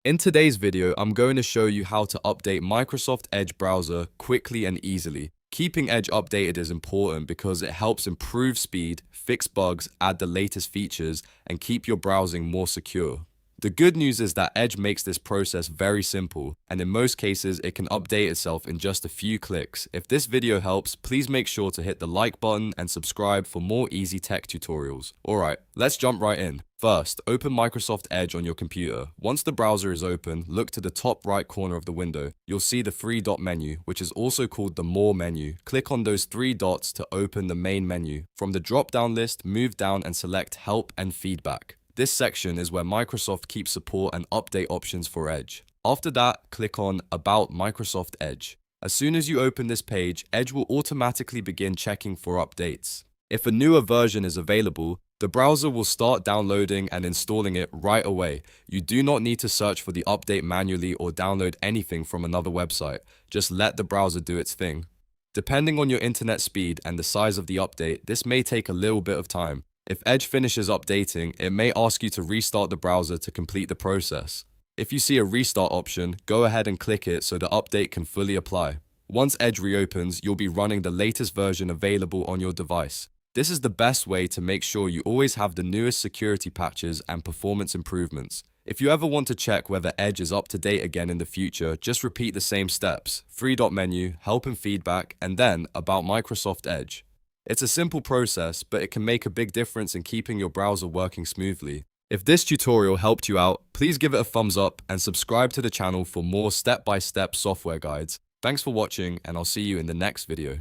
In today's video, I'm going to show you how to update Microsoft Edge browser quickly and easily. Keeping Edge updated is important because it helps improve speed, fix bugs, add the latest features, and keep your browsing more secure. The good news is that Edge makes this process very simple, and in most cases, it can update itself in just a few clicks. If this video helps, please make sure to hit the like button and subscribe for more easy tech tutorials. Alright, let's jump right in. First, open Microsoft Edge on your computer. Once the browser is open, look to the top right corner of the window. You'll see the three-dot menu, which is also called the More menu. Click on those three dots to open the main menu. From the drop-down list, move down and select Help and Feedback. This section is where Microsoft keeps support and update options for Edge. After that, click on About Microsoft Edge. As soon as you open this page, Edge will automatically begin checking for updates. If a newer version is available, the browser will start downloading and installing it right away. You do not need to search for the update manually or download anything from another website. Just let the browser do its thing. Depending on your internet speed and the size of the update, this may take a little bit of time. If Edge finishes updating, it may ask you to restart the browser to complete the process. If you see a restart option, go ahead and click it so the update can fully apply. Once Edge reopens, you'll be running the latest version available on your device. This is the best way to make sure you always have the newest security patches and performance improvements. If you ever want to check whether Edge is up to date again in the future, just repeat the same steps: three-dot menu, help and feedback, and then About Microsoft Edge. It's a simple process, but it can make a big difference in keeping your browser working smoothly. If this tutorial helped you out, please give it a thumbs up and subscribe to the channel for more step-by-step software guides. Thanks for watching, and I'll see you in the next video.